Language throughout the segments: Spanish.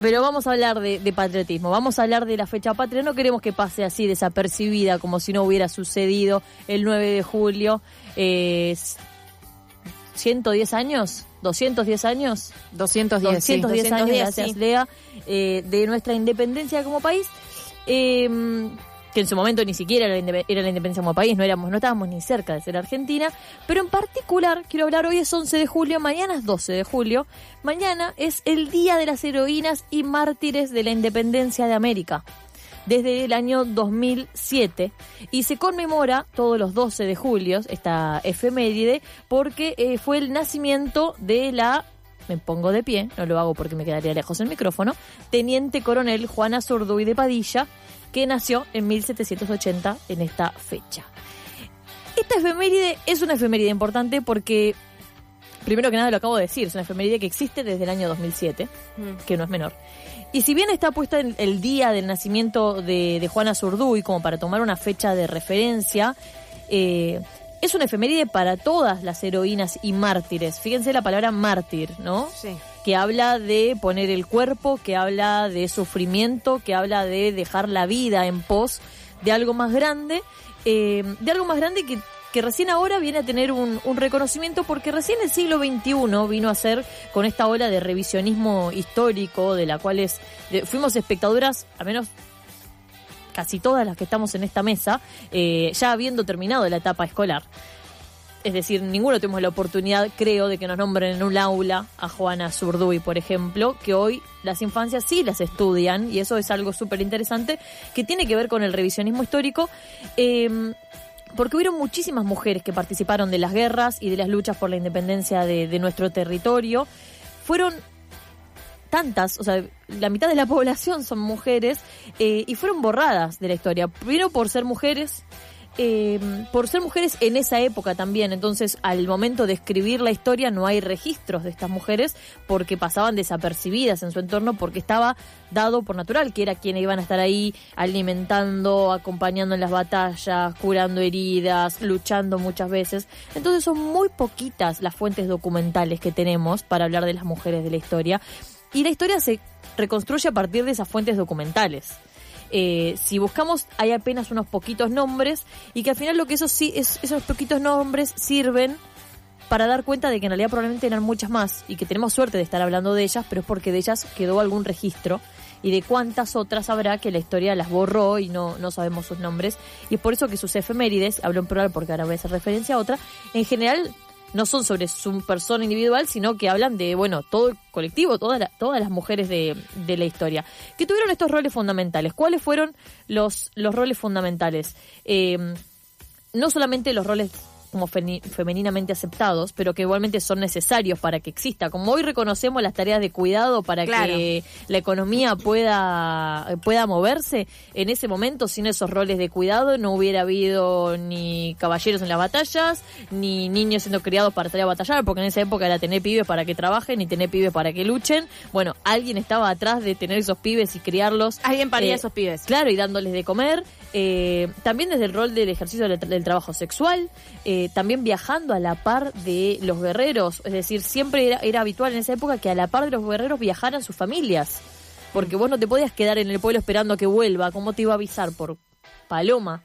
Pero vamos a hablar de patriotismo, vamos a hablar de la fecha patria. No queremos que pase así desapercibida, como si no hubiera sucedido el 9 de julio. 110 años, 210 años. 210 años, gracias, sí. Lea, de nuestra independencia como país. Que en su momento ni siquiera era la independencia como país, no estábamos ni cerca de ser Argentina, pero en particular, quiero hablar, hoy es 11 de julio, mañana es 12 de julio, mañana es el Día de las Heroínas y Mártires de la Independencia de América, desde el año 2007, y se conmemora todos los 12 de julio, esta efeméride, porque fue el nacimiento de me pongo de pie, no lo hago porque me quedaría lejos el micrófono, Teniente Coronel Juana Azurduy de Padilla, que nació en 1780 en esta fecha. Esta efeméride es una efeméride importante porque, primero que nada lo acabo de decir, es una efeméride que existe desde el año 2007, que no es menor. Y si bien está puesta en el día del nacimiento de Juana Azurduy como para tomar una fecha de referencia, es una efeméride para todas las heroínas y mártires. Fíjense la palabra mártir, ¿no? Sí. Que habla de poner el cuerpo, que habla de sufrimiento, que habla de dejar la vida en pos de algo más grande, que recién ahora viene a tener un reconocimiento, porque recién el siglo XXI vino a ser con esta ola de revisionismo histórico, de la cual fuimos espectadoras, al menos casi todas las que estamos en esta mesa, ya habiendo terminado la etapa escolar. Es decir, ninguno tuvimos la oportunidad, creo, de que nos nombren en un aula a Juana Azurduy, por ejemplo, que hoy las infancias sí las estudian, y eso es algo súper interesante, que tiene que ver con el revisionismo histórico, porque hubieron muchísimas mujeres que participaron de las guerras y de las luchas por la independencia de nuestro territorio. Fueron tantas, o sea, la mitad de la población son mujeres, y fueron borradas de la historia, primero por ser mujeres en esa época también. Entonces, al momento de escribir la historia no hay registros de estas mujeres porque pasaban desapercibidas en su entorno, porque estaba dado por natural que era quienes iban a estar ahí alimentando, acompañando en las batallas, curando heridas, luchando muchas veces. Entonces son muy poquitas las fuentes documentales que tenemos para hablar de las mujeres de la historia, y la historia se reconstruye a partir de esas fuentes documentales. Si buscamos, hay apenas unos poquitos nombres, y que al final esos poquitos nombres sirven para dar cuenta de que en realidad probablemente eran muchas más, y que tenemos suerte de estar hablando de ellas, pero es porque de ellas quedó algún registro, y de cuántas otras habrá que la historia las borró y no sabemos sus nombres. Y es por eso que sus efemérides, hablo en plural porque ahora voy a hacer referencia a otra, en general no son sobre su persona individual, sino que hablan de, todo el colectivo, todas las mujeres de la historia, que tuvieron estos roles fundamentales. ¿Cuáles fueron los roles fundamentales? No solamente los roles como femeninamente aceptados, pero que igualmente son necesarios para que exista. Como hoy reconocemos las tareas de cuidado para que la economía pueda moverse, en ese momento, sin esos roles de cuidado, no hubiera habido ni caballeros en las batallas, ni niños siendo criados para salir a batallar, porque en esa época era tener pibes para que trabajen, ni tener pibes para que luchen. Bueno, alguien estaba atrás de tener esos pibes y criarlos. Alguien paría esos pibes. Claro, y dándoles de comer. También desde el rol del ejercicio del trabajo sexual, también viajando a la par de los guerreros. Es decir, siempre era habitual en esa época que a la par de los guerreros viajaran sus familias, porque vos no te podías quedar en el pueblo esperando a que vuelva. ¿Cómo te iba a avisar? Por paloma.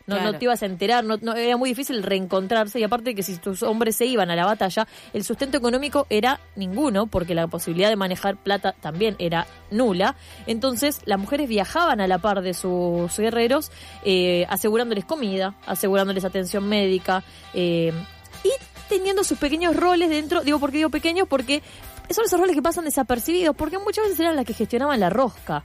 No te ibas a enterar, no era muy difícil reencontrarse, y aparte de que si tus hombres se iban a la batalla, el sustento económico era ninguno, porque la posibilidad de manejar plata también era nula. Entonces las mujeres viajaban a la par de sus guerreros, asegurándoles comida, asegurándoles atención médica, y teniendo sus pequeños roles dentro. ¿Por qué digo pequeños? Porque son esos roles que pasan desapercibidos, porque muchas veces eran las que gestionaban la rosca,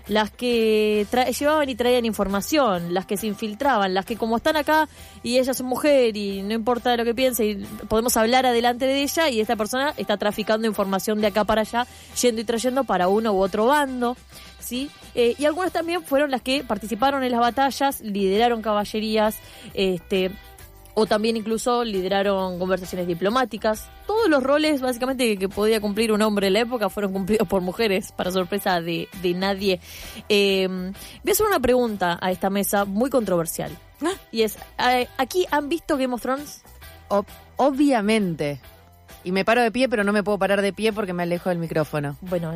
las que llevaban y traían información, las que se infiltraban, las que, como están acá y ella es mujer y no importa lo que piense, y podemos hablar adelante de ella, y esta persona está traficando información de acá para allá, yendo y trayendo para uno u otro bando, ¿sí? Y algunas también fueron las que participaron en las batallas, lideraron caballerías, o también incluso lideraron conversaciones diplomáticas. Todos los roles básicamente que podía cumplir un hombre en la época fueron cumplidos por mujeres, para sorpresa de nadie. Voy a hacer una pregunta a esta mesa muy controversial. Y es, ¿aquí han visto Game of Thrones? Obviamente. Y me paro de pie, pero no me puedo parar de pie porque me alejo del micrófono. Bueno,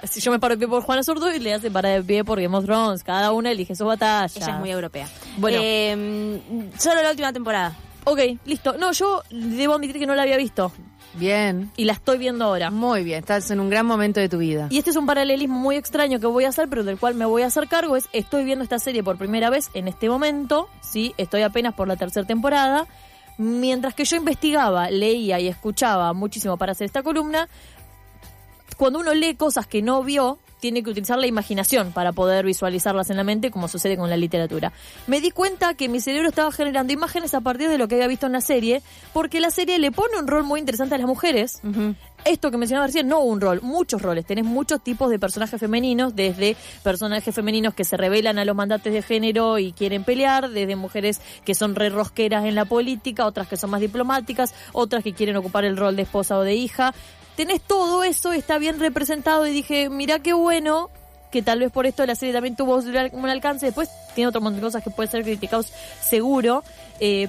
si yo me paro de pie por Juana Zurduy, Lea se para de pie por Game of Thrones. Cada una elige su batalla. Ella es muy europea. Bueno. Solo la última temporada. Ok, listo. No, yo debo admitir que no la había visto. Bien. Y la estoy viendo ahora. Muy bien, estás en un gran momento de tu vida. Y este es un paralelismo muy extraño que voy a hacer, pero del cual me voy a hacer cargo. Estoy viendo esta serie por primera vez en este momento. Sí, estoy apenas por la 3ª temporada. Mientras que yo investigaba, leía y escuchaba muchísimo para hacer esta columna, cuando uno lee cosas que no vio, tiene que utilizar la imaginación para poder visualizarlas en la mente, como sucede con la literatura. Me di cuenta que mi cerebro estaba generando imágenes a partir de lo que había visto en la serie, porque la serie le pone un rol muy interesante a las mujeres. Uh-huh. Esto que mencionaba recién, no un rol, muchos roles. Tenés muchos tipos de personajes femeninos, desde personajes femeninos que se rebelan a los mandatos de género y quieren pelear, desde mujeres que son re rosqueras en la política, otras que son más diplomáticas, otras que quieren ocupar el rol de esposa o de hija. Tenés todo eso, está bien representado, y dije, mirá qué bueno, que tal vez por esto la serie también tuvo un alcance. Después tiene otro montón de cosas que pueden ser criticados, seguro,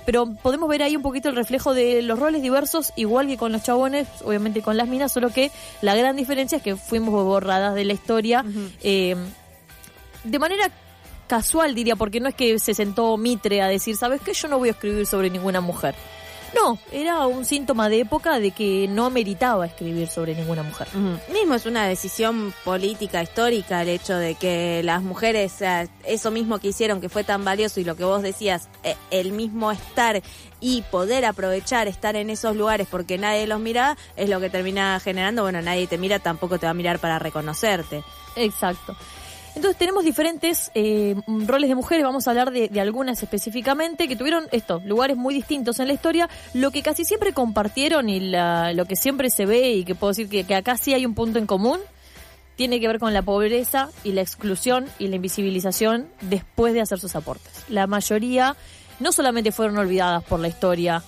pero podemos ver ahí un poquito el reflejo de los roles diversos, igual que con los chabones, obviamente con las minas, solo que la gran diferencia es que fuimos borradas de la historia, de manera casual, diría, porque no es que se sentó Mitre a decir, ¿sabes qué? Yo no voy a escribir sobre ninguna mujer. No, era un síntoma de época de que no meritaba escribir sobre ninguna mujer. Mismo es una decisión política, histórica, el hecho de que las mujeres, eso mismo que hicieron, que fue tan valioso, y lo que vos decías, el mismo estar y poder aprovechar estar en esos lugares porque nadie los mira, es lo que termina generando, bueno, nadie te mira, tampoco te va a mirar para reconocerte. Exacto. Entonces tenemos diferentes roles de mujeres, vamos a hablar de algunas específicamente, que tuvieron lugares muy distintos en la historia. Lo que casi siempre compartieron y lo que siempre se ve, y que puedo decir que acá sí hay un punto en común, tiene que ver con la pobreza y la exclusión y la invisibilización después de hacer sus aportes. La mayoría no solamente fueron olvidadas por la historia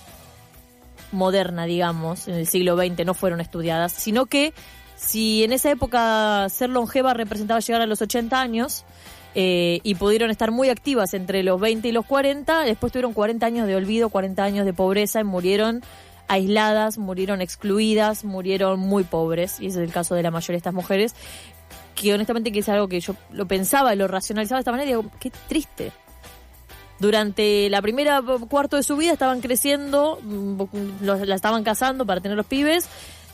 moderna, digamos, en el siglo XX, no fueron estudiadas, sino que si en esa época ser longeva representaba llegar a los 80 años y pudieron estar muy activas entre los 20 y los 40, después tuvieron 40 años de olvido, 40 años de pobreza, y murieron aisladas, murieron excluidas, murieron muy pobres, y ese es el caso de la mayoría de estas mujeres, que honestamente que es algo que yo lo pensaba y lo racionalizaba de esta manera, y digo, qué triste. Durante la primera cuarto de su vida estaban creciendo, la estaban casando para tener los pibes.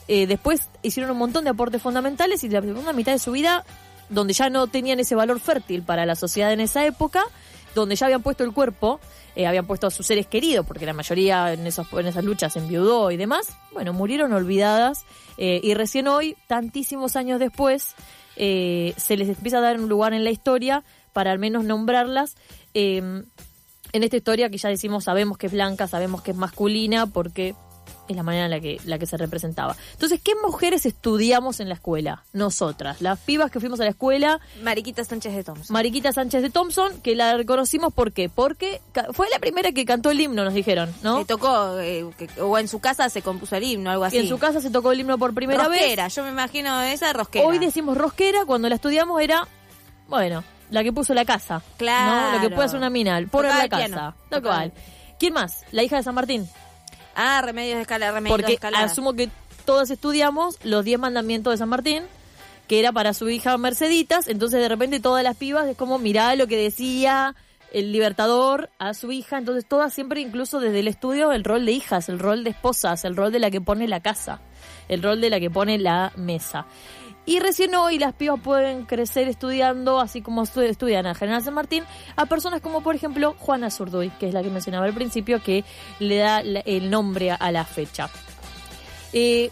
Después hicieron un montón de aportes fundamentales, y la segunda mitad de su vida, donde ya no tenían ese valor fértil para la sociedad en esa época, donde ya habían puesto el cuerpo, habían puesto a sus seres queridos, porque la mayoría en esas luchas enviudó y demás, bueno, murieron olvidadas, y recién hoy, tantísimos años después, se les empieza a dar un lugar en la historia para al menos nombrarlas. En esta historia que ya decimos, sabemos que es blanca, sabemos que es masculina, porque es la manera en la que se representaba. Entonces, ¿qué mujeres estudiamos en la escuela? Nosotras, las pibas que fuimos a la escuela. Mariquita Sánchez de Thompson. Mariquita Sánchez de Thompson, que la reconocimos, ¿por qué? Porque fue la primera que cantó el himno, nos dijeron, ¿no? Se tocó, o en su casa se compuso el himno, algo así. Y en su casa se tocó el himno por primera vez. Rosquera, yo me imagino esa rosquera. Hoy decimos rosquera, cuando la estudiamos era, bueno, la que puso la casa. Claro. ¿no? Lo que puede hacer una mina, poner la casa. Piano. Tal cual. ¿Quién más? La hija de San Martín. Remedios de escalada, Porque escalada. asumo que todas estudiamos los 10 mandamientos de San Martín, que era para su hija Merceditas. Entonces de repente todas las pibas es como, mirá lo que decía el Libertador a su hija. Entonces todas siempre, incluso desde el estudio, el rol de hijas, el rol de esposas, el rol de la que pone la casa, el rol de la que pone la mesa. Y recién hoy las pibas pueden crecer estudiando, así como estudian a General San Martín, a personas como, por ejemplo, Juana Zurduy, que es la que mencionaba al principio, que le da el nombre a la fecha.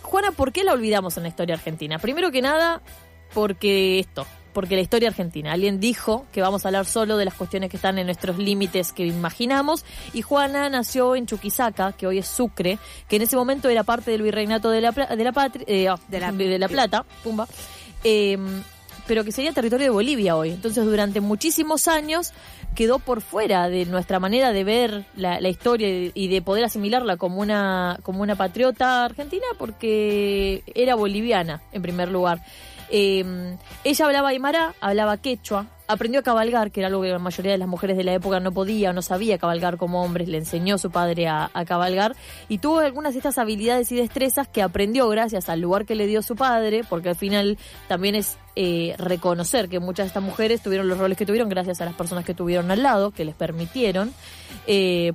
Juana, ¿por qué la olvidamos en la historia argentina? Primero que nada, porque la historia argentina. Alguien dijo que vamos a hablar solo de las cuestiones que están en nuestros límites que imaginamos, y Juana nació en Chuquisaca, que hoy es Sucre, que en ese momento era parte del virreinato de la Plata, pumba, pero que sería territorio de Bolivia hoy. Entonces, durante muchísimos años quedó por fuera de nuestra manera de ver la historia y de poder asimilarla como una patriota argentina, porque era boliviana, en primer lugar. Ella hablaba aymara, hablaba quechua, aprendió a cabalgar, que era algo que la mayoría de las mujeres de la época no podía o no sabía cabalgar como hombres, le enseñó su padre a cabalgar, y tuvo algunas de estas habilidades y destrezas que aprendió gracias al lugar que le dio su padre, porque al final también es reconocer que muchas de estas mujeres tuvieron los roles que tuvieron gracias a las personas que tuvieron al lado, que les permitieron,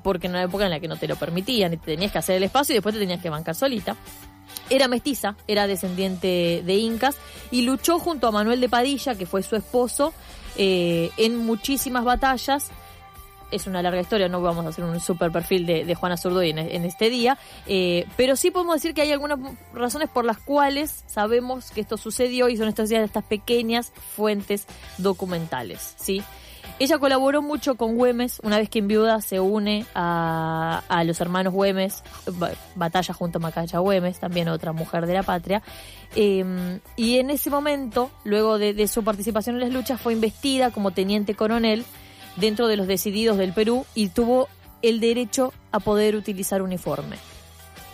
porque en una época en la que no te lo permitían y te tenías que hacer el espacio y después te tenías que bancar solita. Era mestiza, era descendiente de incas y luchó junto a Manuel de Padilla, que fue su esposo, en muchísimas batallas. Es una larga historia, no vamos a hacer un super perfil de Juana Zurduy en este día, pero sí podemos decir que hay algunas razones por las cuales sabemos que esto sucedió y son estas pequeñas fuentes documentales, ¿sí? Ella colaboró mucho con Güemes, una vez que enviuda se une a los hermanos Güemes, batalla junto a Macaya Güemes, también otra mujer de la patria, y en ese momento, luego de su participación en las luchas, fue investida como teniente coronel dentro de los decididos del Perú y tuvo el derecho a poder utilizar uniforme,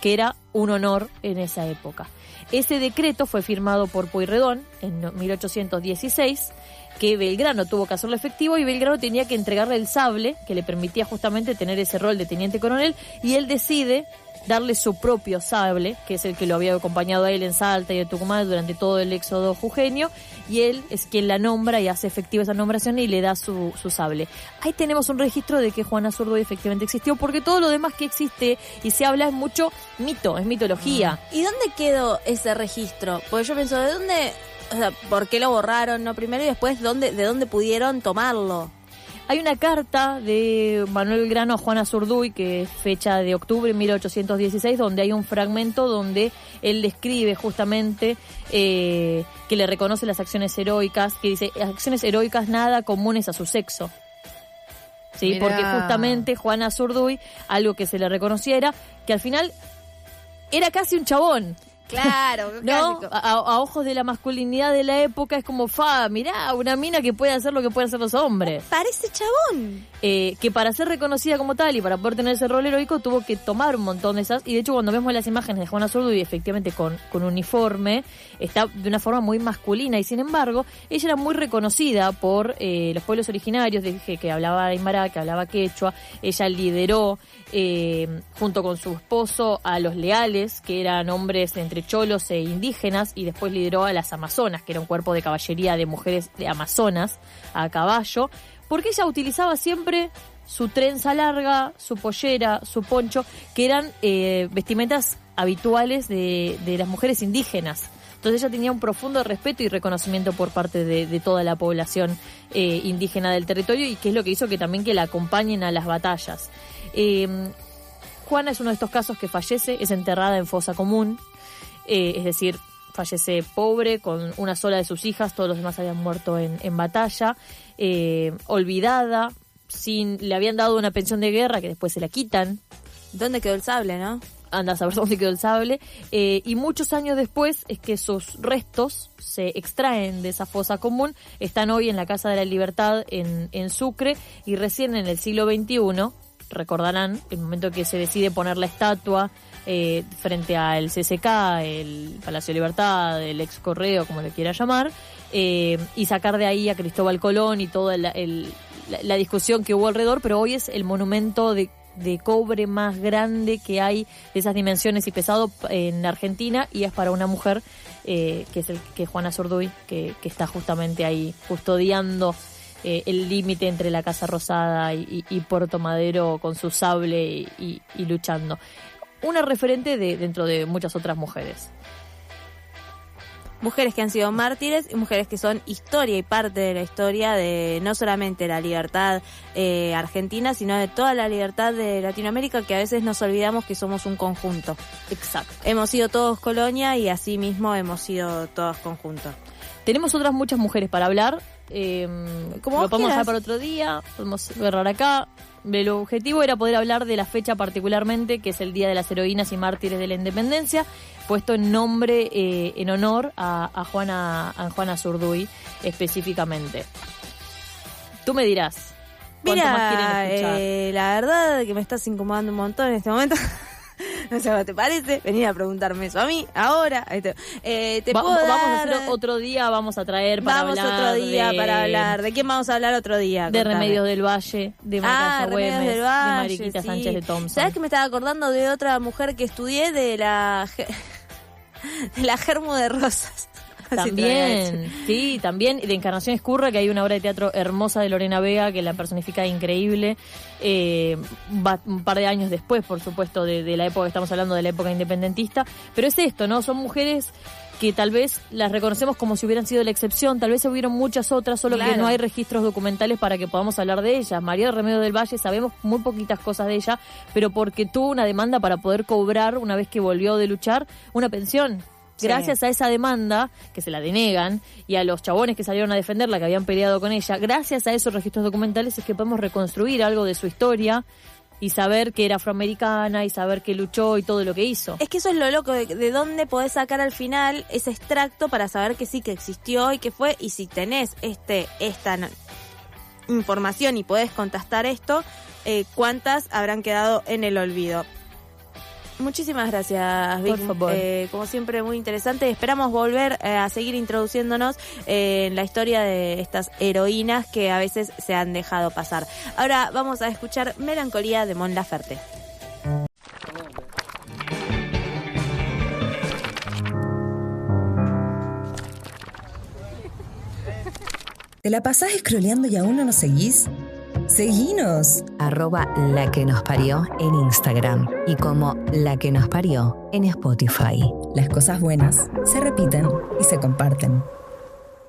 que era un honor en esa época. Ese decreto fue firmado por Pueyrredón en 1816, que Belgrano tuvo que hacerlo efectivo y Belgrano tenía que entregarle el sable que le permitía justamente tener ese rol de teniente coronel, y él decide darle su propio sable, que es el que lo había acompañado a él en Salta y en Tucumán durante todo el éxodo jujeño, y él es quien la nombra y hace efectiva esa nombración y le da su sable. Ahí tenemos un registro de que Juana Zurduy efectivamente existió, porque todo lo demás que existe y se habla es mucho mito, es mitología. ¿Y dónde quedó ese registro? Porque yo pienso, ¿de dónde? O sea, ¿por qué lo borraron, no primero, y después de dónde pudieron tomarlo? Hay una carta de Manuel Belgrano a Juana Zurduy, que es fecha de octubre de 1816, donde hay un fragmento donde él describe justamente que le reconoce las acciones heroicas, que dice, acciones heroicas nada comunes a su sexo. Sí, Mirá. porque justamente Juana Zurduy, algo que se le reconociera, que al final era casi un chabón. Claro, ¿No? A ojos de la masculinidad de la época es como, mirá, una mina que puede hacer lo que pueden hacer los hombres. Parece chabón. Que para ser reconocida como tal y para poder tener ese rol heroico tuvo que tomar un montón de esas, y de hecho cuando vemos las imágenes de Juana Zurduy efectivamente con uniforme, está de una forma muy masculina, y sin embargo ella era muy reconocida por los pueblos originarios, dije que hablaba aymara, que hablaba quechua. Ella lideró junto con su esposo a los leales, que eran hombres entre cholos e indígenas, y después lideró a las amazonas, que era un cuerpo de caballería de mujeres de amazonas a caballo, porque ella utilizaba siempre su trenza larga, su pollera, su poncho, que eran vestimentas habituales de las mujeres indígenas. Entonces ella tenía un profundo respeto y reconocimiento por parte de toda la población indígena del territorio, y que es lo que hizo que también que la acompañen a las batallas. Juana es uno de estos casos que fallece, es enterrada en fosa común, es decir, fallece pobre, con una sola de sus hijas, todos los demás habían muerto en batalla, olvidada, le habían dado una pensión de guerra que después se la quitan. ¿Dónde quedó el sable, no? Anda a saber dónde quedó el sable, y muchos años después es que sus restos se extraen de esa fosa común, están hoy en la Casa de la Libertad en Sucre, y recién en el siglo XXI, recordarán, el momento que se decide poner la estatua frente al CCK, el Palacio de Libertad, el ex Correo, como le quiera llamar, y sacar de ahí a Cristóbal Colón y toda la discusión que hubo alrededor, pero hoy es el monumento de cobre más grande que hay de esas dimensiones y pesado en Argentina, y es para una mujer que es Juana Zurduy, que está justamente ahí custodiando el límite entre la Casa Rosada y Puerto Madero con su sable y luchando. Una referente dentro de muchas otras mujeres. Mujeres que han sido mártires y mujeres que son historia y parte de la historia de no solamente la libertad argentina, sino de toda la libertad de Latinoamérica, que a veces nos olvidamos que somos un conjunto. Exacto. Hemos sido todos colonia y así mismo hemos sido todos conjuntos. Tenemos otras muchas mujeres para hablar. Como lo podemos dejar para otro día, podemos agarrar acá. El objetivo era poder hablar de la fecha particularmente, que es el Día de las Heroínas y Mártires de la Independencia, puesto en nombre, en honor a Juana Zurduy específicamente. Tú me dirás, ¿cuánto más quieren escuchar? La verdad que me estás incomodando un montón en este momento. O sea, ¿te parece? Venir a preguntarme eso a mí, ahora. ¿Te puedo Vamos a dar? hacer otro día, vamos a traer para Vamos hablar otro día de, para hablar. ¿De quién vamos a hablar otro día? de Contame. Remedios del Valle, de Marta Remedios Güemes, del de Valle, Mariquita sí. Sánchez de Thompson. ¿Sabes que me estaba acordando de otra mujer que estudié, de la Germu de Rosas? Así te lo voy a decir. También, sí, también. Y de Encarnación Escurra, que hay una obra de teatro hermosa de Lorena Vega, que la personifica increíble. Un par de años después, por supuesto, de la época que estamos hablando, de la época independentista. Pero es esto, ¿no? Son mujeres que tal vez las reconocemos como si hubieran sido la excepción. Tal vez hubieron muchas otras, solo que Claro. no hay registros documentales para que podamos hablar de ellas. María de Remedios del Valle, sabemos muy poquitas cosas de ella, pero porque tuvo una demanda para poder cobrar, una vez que volvió de luchar, una pensión. Sí. Gracias a esa demanda, que se la denegan, y a los chabones que salieron a defenderla, que habían peleado con ella, gracias a esos registros documentales es que podemos reconstruir algo de su historia y saber que era afroamericana y saber que luchó y todo lo que hizo. Es que eso es lo loco, de dónde podés sacar al final ese extracto para saber que sí, que existió y que fue, y si tenés información y podés contestar esto, ¿cuántas habrán quedado en el olvido? Muchísimas gracias, Vic. Por favor. Como siempre, muy interesante. Esperamos volver a seguir introduciéndonos en la historia de estas heroínas que a veces se han dejado pasar. Ahora vamos a escuchar Melancolía de Mon Laferte. ¿Te la pasás scrolleando y aún no nos seguís? ¡Seguinos! @la que nos parió en Instagram y como La que nos parió en Spotify. Las cosas buenas se repiten y se comparten.